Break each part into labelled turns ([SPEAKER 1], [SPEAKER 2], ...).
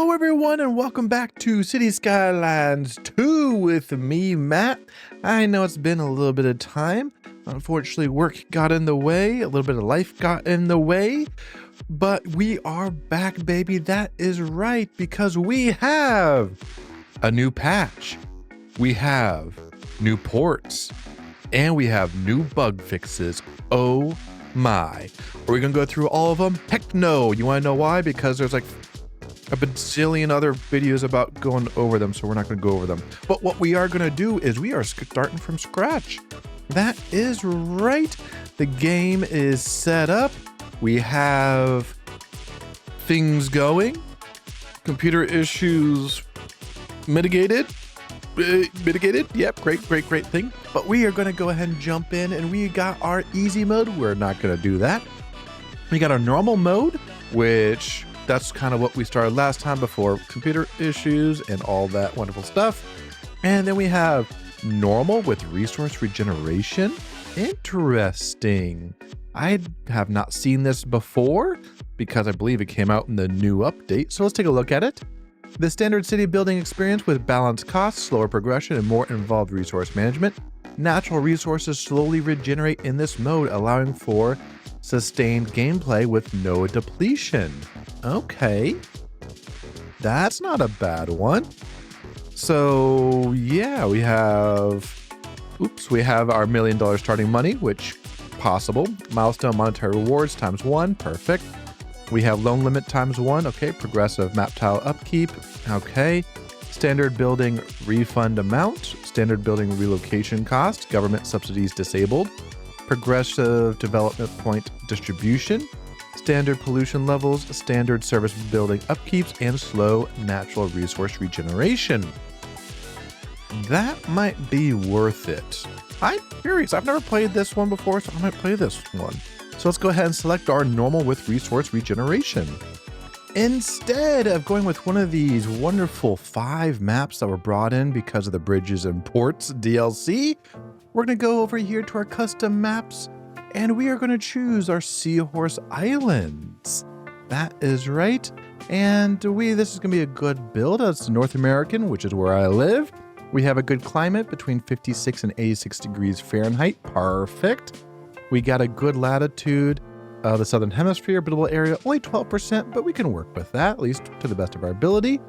[SPEAKER 1] Hello everyone and welcome back to City Skylines 2 with me, Matt. I know it's been a little bit of time. Unfortunately, work got in the way, a little bit of life got in the way, but we are back, baby. That is right, because we have a new patch, we have new ports, and we have new bug fixes. Oh my. Are we gonna go through all of them? Heck no. You wanna know why? Because there's like a bajillion other videos about going over them, so we're not going to go over them. But what we are going to do is we are starting from scratch. That is right. The game is set up. We have things going. Computer issues mitigated. Yep, great thing. But we are going to go ahead and jump in, and we got our easy mode. We're not going to do that. We got our normal mode, which that's kind of what we started last time before computer issues and all that wonderful stuff. And then we have normal with resource regeneration. Interesting. I have not seen this before because I believe it came out in the new update. So let's take a look at it. The standard city building experience with balanced costs, slower progression, and more involved resource management. Natural resources slowly regenerate in this mode, allowing for sustained gameplay with no depletion. Okay, that's not a bad one. So yeah, we have our $1 million starting money, which possible. Milestone monetary rewards ×1, perfect. We have loan limit ×1, okay. Progressive map tile upkeep, okay. Standard building refund amount, standard building relocation cost, government subsidies disabled. Progressive development point distribution, standard pollution levels, standard service building upkeeps, and slow natural resource regeneration. That might be worth it. I'm curious. I've never played this one before, so I might play this one. So let's go ahead and select our normal with resource regeneration. Instead of going with one of these wonderful 5 maps that were brought in because of the Bridges and Ports DLC, we're going to go over here to our custom maps, and we are going to choose our Seahorse Islands. That is right. And this is going to be a good build. It's North American, which is where I live. We have a good climate between 56 and 86 degrees Fahrenheit. Perfect. We got a good latitude of the Southern Hemisphere, buildable area, only 12%, but we can work with that, at least to the best of our ability.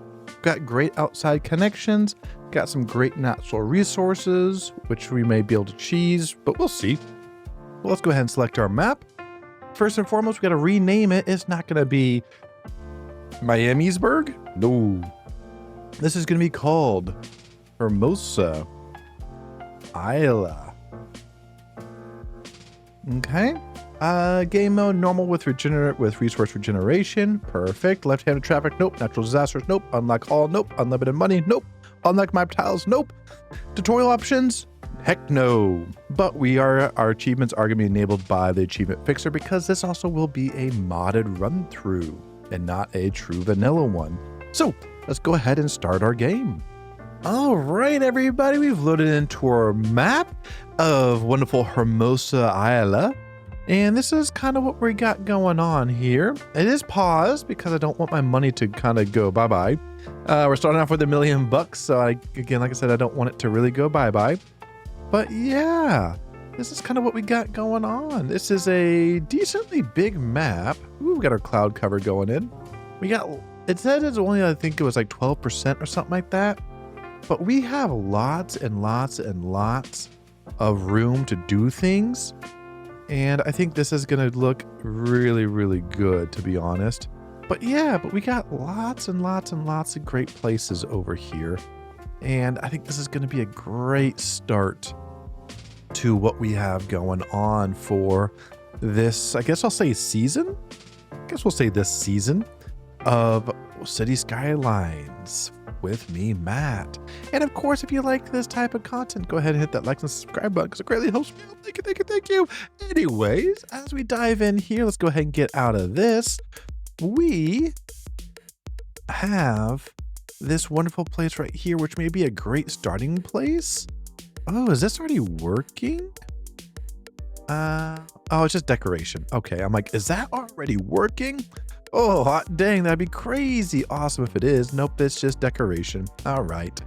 [SPEAKER 1] Got great outside connections, got some great natural resources, which we may be able to cheese, but we'll see. Well, let's go ahead and select our map. First and foremost, we got to rename it. It's not going to be Miamisburg. No. This is going to be called Hermosa Isla. Okay. Game mode, normal with resource regeneration. Perfect. Left-handed traffic, nope. Natural disasters, nope. Unlock all, nope. Unlimited money, nope. Unlock map tiles, nope. Tutorial options, heck no. But our achievements are going to be enabled by the achievement fixer because this also will be a modded run through and not a true vanilla one. So let's go ahead and start our game. All right, everybody, we've loaded into our map of wonderful Hermosa Isla. And this is kind of what we got going on here. It is paused because I don't want my money to kind of go bye-bye. We're starting off with $1 million, so again, like I said, I don't want it to really go bye-bye. But yeah, this is kind of what we got going on. This is a decently big map. Ooh, we got our cloud cover going in. It said it's only, I think it was like 12% or something like that. But we have lots and lots and lots of room to do things. And I think this is going to look really, really good, to be honest. But yeah, we got lots and lots and lots of great places over here. And I think this is going to be a great start to what we have going on for this, I guess I'll say season? I guess we'll say this season of City Skylines with me, Matt. And of course, if you like this type of content, go ahead and hit that like and subscribe button because it greatly helps me out. Thank you. Anyways, as we dive in here, let's go ahead and get out of this. We have this wonderful place right here, which may be a great starting place. Oh, is this already working? Oh, it's just decoration. Okay, I'm like, is that already working? Oh, hot dang, that'd be crazy awesome if it is. Nope, it's just decoration. All right.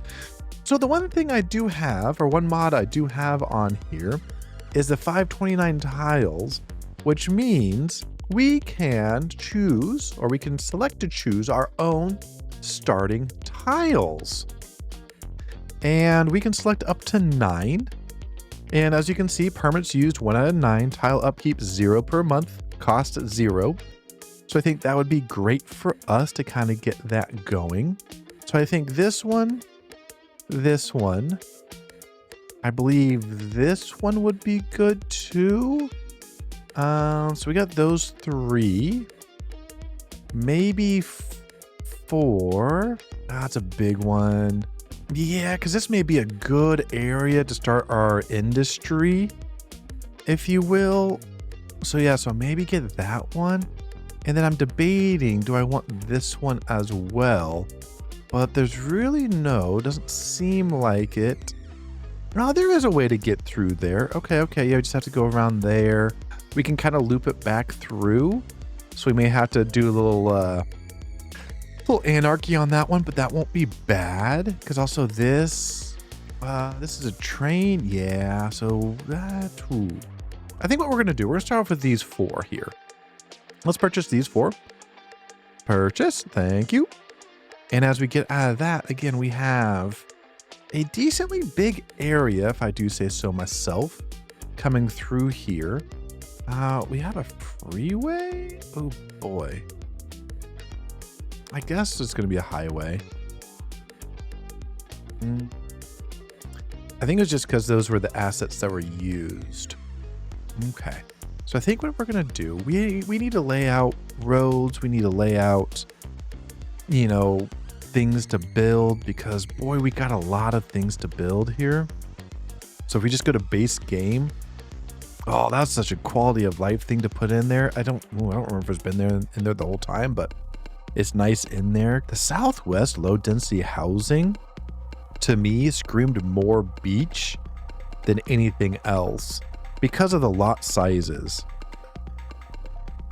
[SPEAKER 1] So the one thing I do have, or one mod I do have on here, is the 529 tiles, which means we can choose, or we can select to choose our own starting tiles. And we can select up to 9. And as you can see, permits used 1 out of 9, tile upkeep 0 per month, cost 0. So I think that would be great for us to kind of get that going. So I think this one, I believe this one would be good too. So we got those 3. Maybe 4. That's a big one. Yeah, because this may be a good area to start our industry, if you will. So yeah, so maybe get that one. And then I'm debating, do I want this one as well? But there's really doesn't seem like it. No, there is a way to get through there. Okay, yeah, we just have to go around there. We can kind of loop it back through. So we may have to do a little anarchy on that one, but that won't be bad. Because also this is a train. Yeah, so that, ooh. I think what we're going to do, we're going to start off with these 4 here. Let's purchase these 4. Purchase, thank you. And as we get out of that, again, we have a decently big area, if I do say so myself, coming through here. We have a freeway? Oh boy. I guess it's going to be a highway. I think it was just because those were the assets that were used. Okay. So I think what we're going to do, we need to lay out roads. We need to lay out, you know, things to build because, boy, we got a lot of things to build here. So if we just go to base game, oh, that's such a quality of life thing to put in there. I don't remember if it's been there in there the whole time, but it's nice in there. The Southwest low density housing, to me, screamed more beach than anything else. Because of the lot sizes.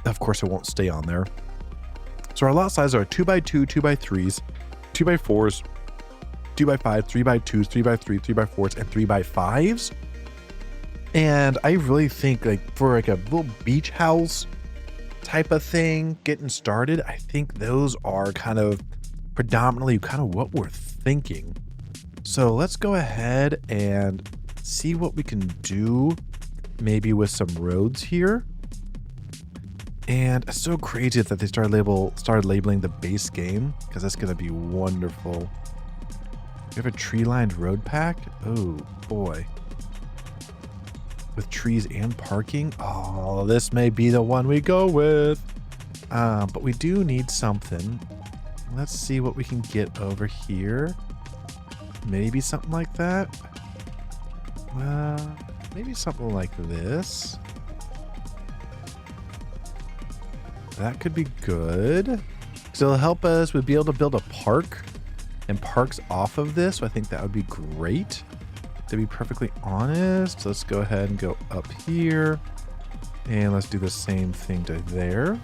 [SPEAKER 1] Of course, it won't stay on there. So our lot sizes are 2x2, 2x3s, 2x4s, 2x5, 3x2s, 3x3, 3x4s, and 3x5s. And I really think like for like a little beach house type of thing getting started, I think those are kind of predominantly kind of what we're thinking. So let's go ahead and see what we can do. Maybe with some roads here. And it's so crazy that they started labeling the base game, because that's going to be wonderful. We have a tree-lined road pack. Oh boy. With trees and parking. Oh, this may be the one we go with. But we do need something. Let's see what we can get over here. Maybe something like that. Maybe something like this. That could be good. So it'll help us. We'll be able to build a park and parks off of this. So I think that would be great. To be perfectly honest, let's go ahead and go up here. And let's do the same thing to there.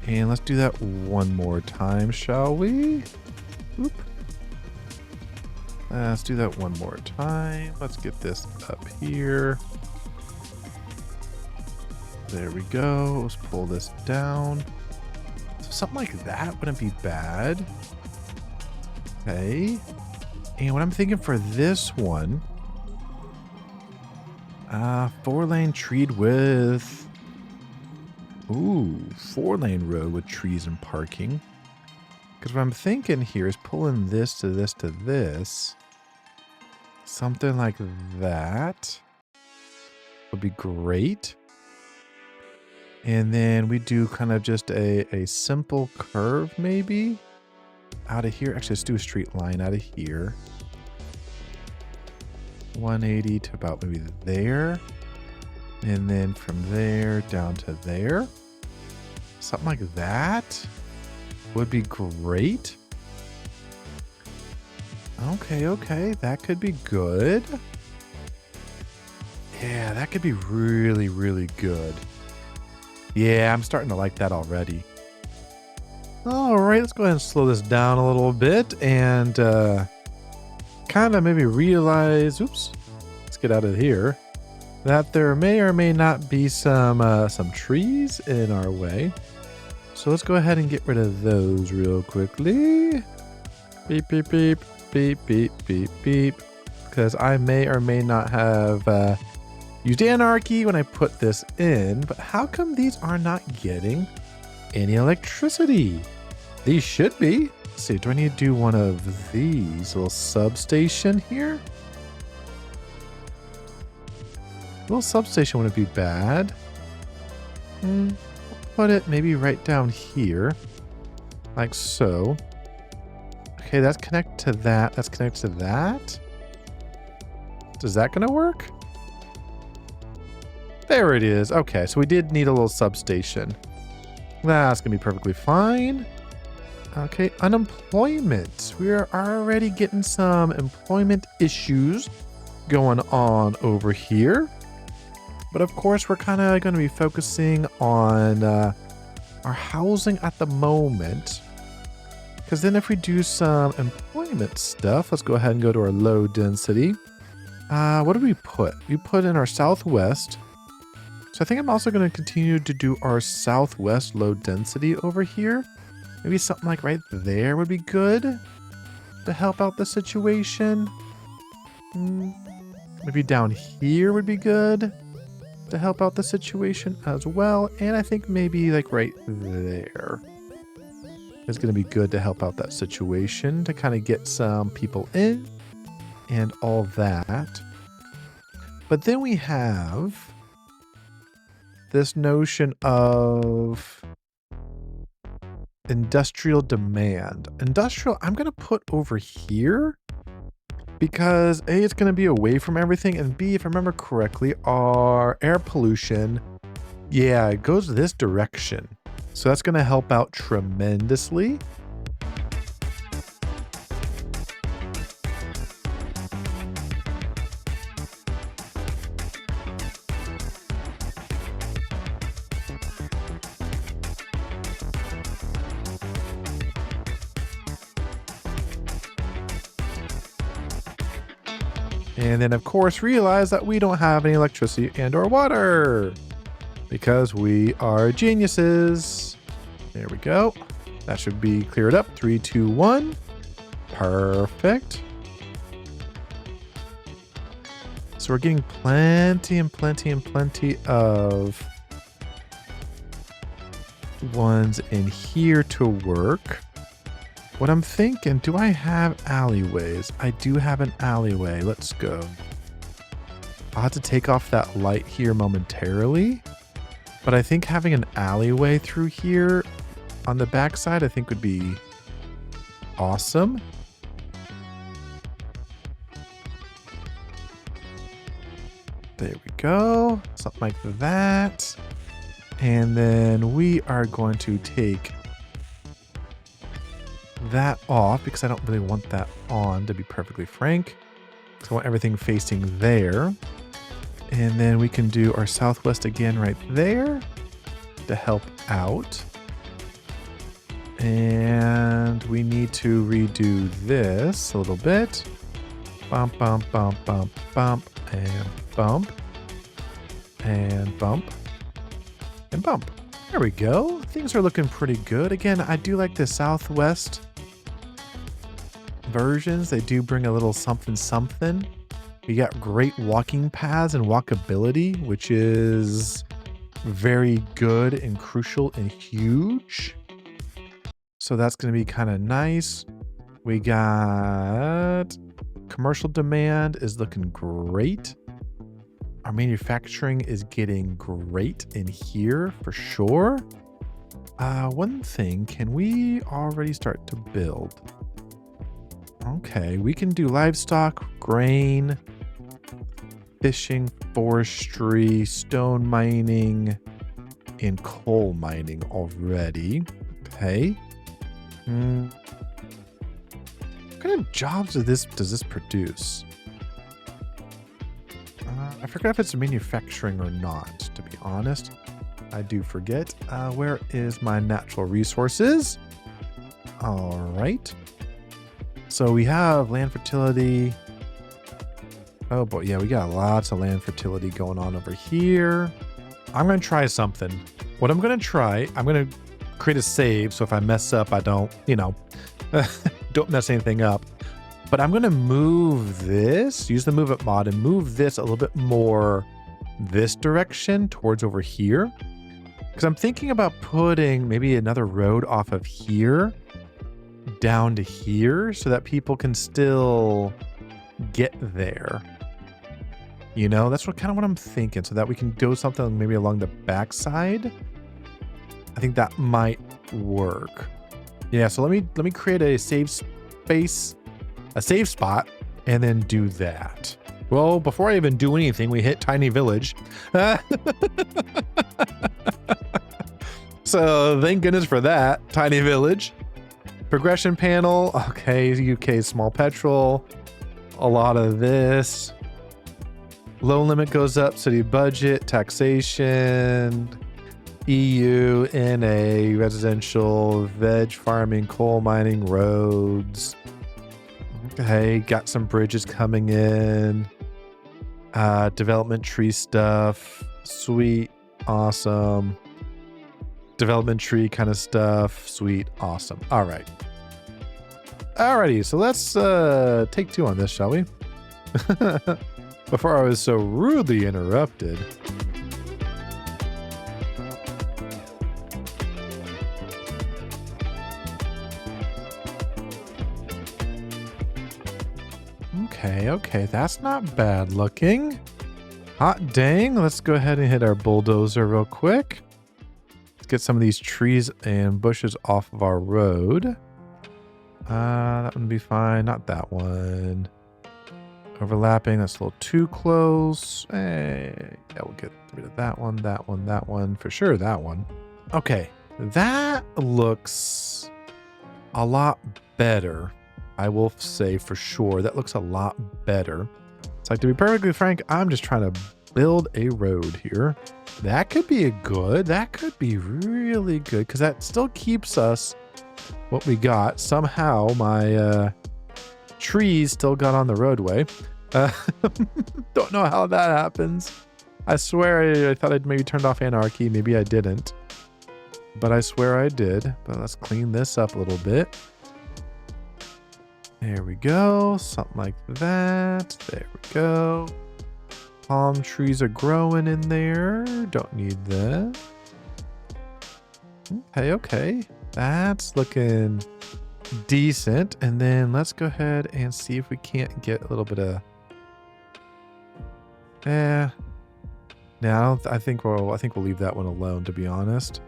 [SPEAKER 1] And let's do that one more time, shall we? Oop. Let's do that one more time. Let's get this up here. There we go. Let's pull this down. So something like that wouldn't be bad. Okay. And what I'm thinking for this one, 4-lane treed with, 4-lane road with trees and parking. Because what I'm thinking here is pulling this to this to this. Something like that would be great. And then we do kind of just a simple curve maybe out of here. Actually, let's do a straight line out of here. 180 to about maybe there. And then from there down to there. Something like that would be great. Okay, that could be good. Yeah, that could be really, really good. Yeah, I'm starting to like that already. All right, let's go ahead and slow this down a little bit and kind of maybe realize, oops, let's get out of here, that there may or may not be some trees in our way. So let's go ahead and get rid of those real quickly. Beep, beep, beep, beep, beep, beep, beep. Because I may or may not have used anarchy when I put this in, but how come these are not getting any electricity? These should be. Let's see, do I need to do one of these? A little substation here? A little substation wouldn't be bad. Put it maybe right down here. Like so. Okay, that's connected to that. That's connected to that. Is that gonna work? There it is. Okay, so we did need a little substation. That's gonna be perfectly fine. Okay, unemployment. We are already getting some employment issues going on over here. But of course, we're kind of going to be focusing on our housing at the moment. Because then if we do some employment stuff, let's go ahead and go to our low density. What did we put? We put in our southwest. So I think I'm also going to continue to do our southwest low density over here. Maybe something like right there would be good to help out the situation. Maybe down here would be good to help out the situation as well. And I think maybe like right there is going to be good to help out that situation, to kind of get some people in and all that. But then we have this notion of industrial demand. Industrial, I'm going to put over here because A, it's going to be away from everything, and B, if I remember correctly, our air pollution, yeah, it goes this direction. So that's going to help out tremendously. And then, of course, realize that we don't have any electricity and or water because we are geniuses. There we go. That should be cleared up. 3, 2, 1. Perfect. So we're getting plenty and plenty and plenty of ones in here to work. What I'm thinking, do I have alleyways? I do have an alleyway. Let's go. I'll have to take off that light here momentarily. But I think having an alleyway through here on the backside, I think would be awesome. There we go. Something like that. And then we are going to take that off because I don't really want that on, to be perfectly frank. So I want everything facing there. And then we can do our southwest again right there to help out. And we need to redo this a little bit. Bump, bump, bump, bump, bump, and bump. And bump. And bump. There we go. Things are looking pretty good. Again, I do like the southwest versions. They do bring a little something something. You got great walking paths and walkability, which is very good and crucial and huge. So that's going to be kind of nice. We got commercial demand is looking great. Our manufacturing is getting great in here for sure. One thing, can we already start to build? Okay, we can do livestock, grain, fishing, forestry, stone mining, and coal mining already. Okay. What kind of jobs does this produce? I forgot if it's manufacturing or not, to be honest. I do forget. Where is my natural resources? All right. So we have land fertility. Oh boy, yeah, we got lots of land fertility going on over here. I'm going to try something. What I'm going to try, I'm going to create a save. So if I mess up, I don't, don't mess anything up. But I'm going to move this, use the move it mod and move this a little bit more this direction towards over here. Because I'm thinking about putting maybe another road off of here down to here so that people can still get there. That's kind of what I'm thinking, so that we can go something maybe along the backside. I think that might work. Yeah, so let me create a save space, a save spot, and then do that. Well, before I even do anything, we hit Tiny Village. So thank goodness for that, Tiny Village. Progression panel, okay, UK small petrol, a lot of this. Loan limit goes up, city budget, taxation, EU, NA, residential, veg farming, coal mining, roads. Okay, got some bridges coming in. Development tree stuff, sweet, awesome. Development tree kind of stuff, sweet, awesome. All right. Alrighty, so let's take 2 on this, shall we? Before I was so rudely interrupted. Okay, that's not bad looking. Hot dang, let's go ahead and hit our bulldozer real quick. Let's get some of these trees and bushes off of our road. That would be fine, not that one. Overlapping, that's a little too close. Hey, yeah, we'll get rid of that one, that one, that one. For sure, that one. Okay, that looks a lot better. I will say for sure, that looks a lot better. It's like, to be perfectly frank, I'm just trying to build a road here. That could be that could be really good, because that still keeps us what we got. Somehow my trees still got on the roadway. Don't know how that happens. I swear I thought I'd maybe turned off anarchy. Maybe I didn't. But I swear I did. But let's clean this up a little bit. There we go. Something like that. There we go. Palm trees are growing in there. Don't need that. Okay. That's looking decent. And then let's go ahead and see if we can't get a little bit of... No, I think we'll leave that one alone, to be honest.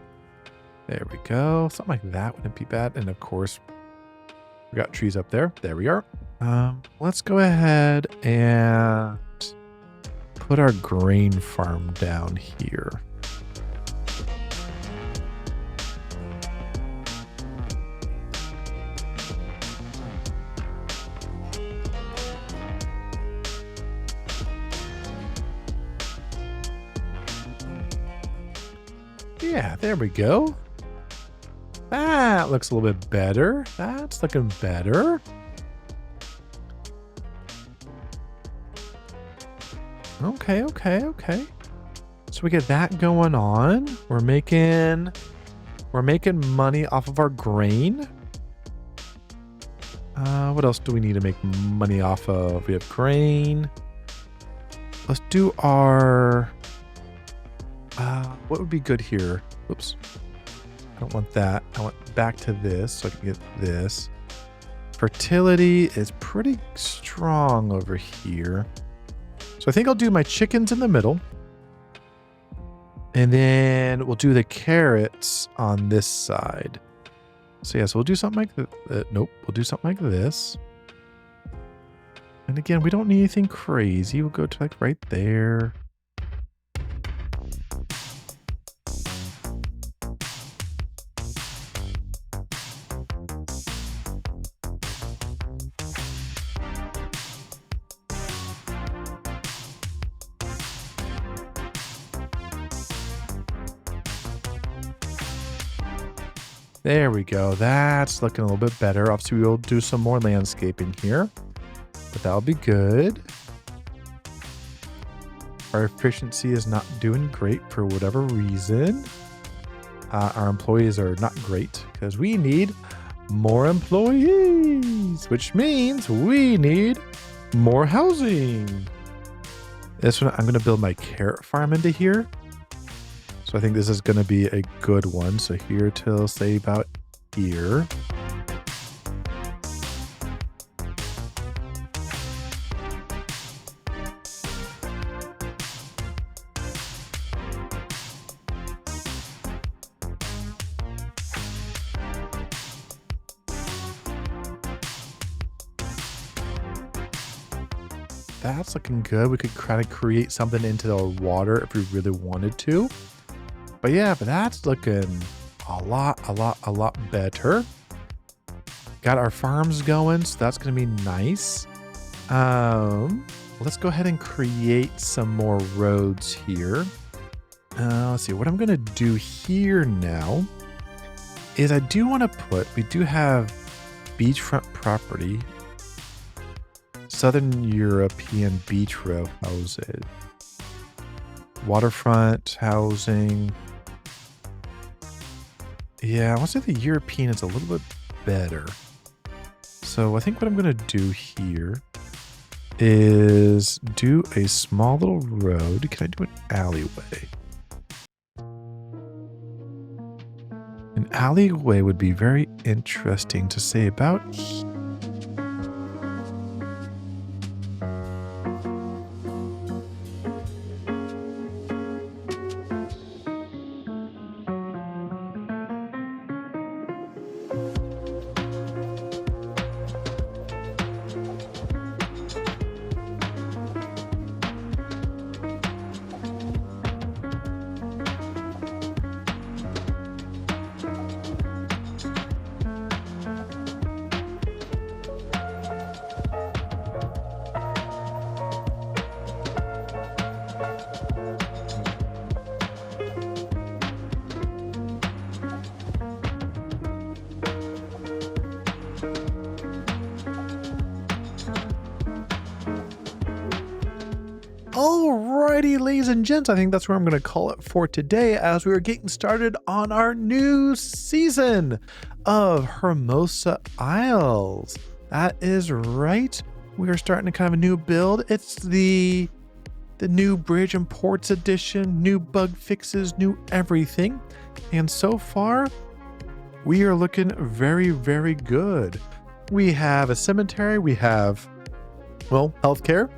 [SPEAKER 1] There we go. Something like that wouldn't be bad. And of course, we got trees up there. There we are. Let's go ahead and put our grain farm down here. Yeah, there we go. That looks a little bit better. That's looking better. Okay. So we get that going on. We're making money off of our grain. What else do we need to make money off of? We have grain. Let's do our... what would be good here? Oops. I don't want that. I want back to this so I can get this. Fertility is pretty strong over here. So I think I'll do my chickens in the middle. And then we'll do the carrots on this side. So yeah, so we'll do something like that. Nope, we'll do something like this. And again, we don't need anything crazy. We'll go to like right there. There we go. That's looking a little bit better. Obviously, we'll do some more landscaping here, but that'll be good. Our efficiency is not doing great for whatever reason. Our employees are not great because we need more employees, which means we need more housing. This one, I'm going to build my carrot farm into here. So I think this is going to be a good one. So here till say about here. That's looking good. We could kind of create something into the water if we really wanted to. But yeah, but that's looking a lot better. Got our farms going, so that's going to be nice. Let's go ahead and create some more roads here. Let's see, what I'm going to do here now is I do want to we do have beachfront property. Southern European beach row houses. Waterfront housing. Yeah, I want to say the European is a little bit better. So I think what I'm going to do here is do a small little road. Can I do an alleyway? An alleyway would be very interesting to say about here. Alrighty, ladies and gents, I think that's where I'm going to call it for today as we are getting started on our new season of Hermosa Isles. That is right. We are starting a kind of a new build. It's the new Bridge and Ports edition, new bug fixes, new everything. And so far, we are looking very, very good. We have a cemetery. We have, well, healthcare.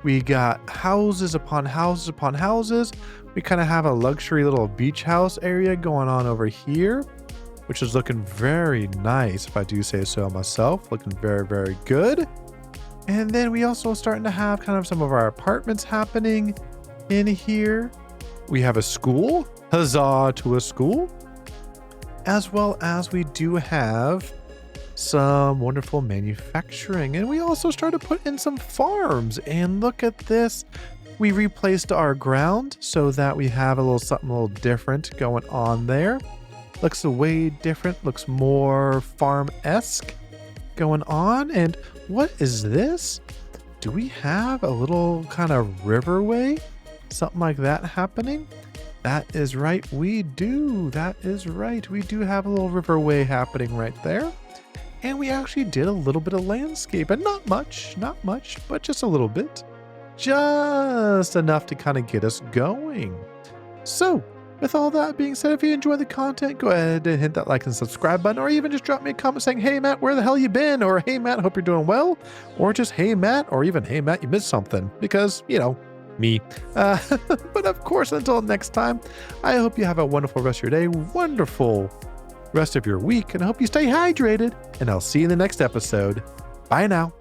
[SPEAKER 1] We got houses upon houses upon houses. We kind of have a luxury little beach house area going on over here, which is looking very nice, if I do say so myself. Looking very, very good. And then we also starting to have kind of some of our apartments happening in here. We have a school. Huzzah to a school. As well as we do have some wonderful manufacturing, and we also started to put in some farms. And look at this, we replaced our ground so that we have a little something a little different going on there. Looks way different, looks more farm-esque going on. And what is this? Do we have a little kind of riverway, something like that happening? That is right, we do. That is right, we do have a little riverway happening right there. And we actually did a little bit of landscape, and not much, but just a little bit. Just enough to kind of get us going. So, with all that being said, if you enjoy the content, go ahead and hit that like and subscribe button, or even just drop me a comment saying, hey Matt, where the hell you been? Or hey Matt, hope you're doing well. Or just hey Matt, or even hey Matt, you missed something. Because, you know, me. But of course, until next time, I hope you have a wonderful rest of your day. Wonderful rest of your week, and I hope you stay hydrated, and I'll see you in the next episode. Bye now.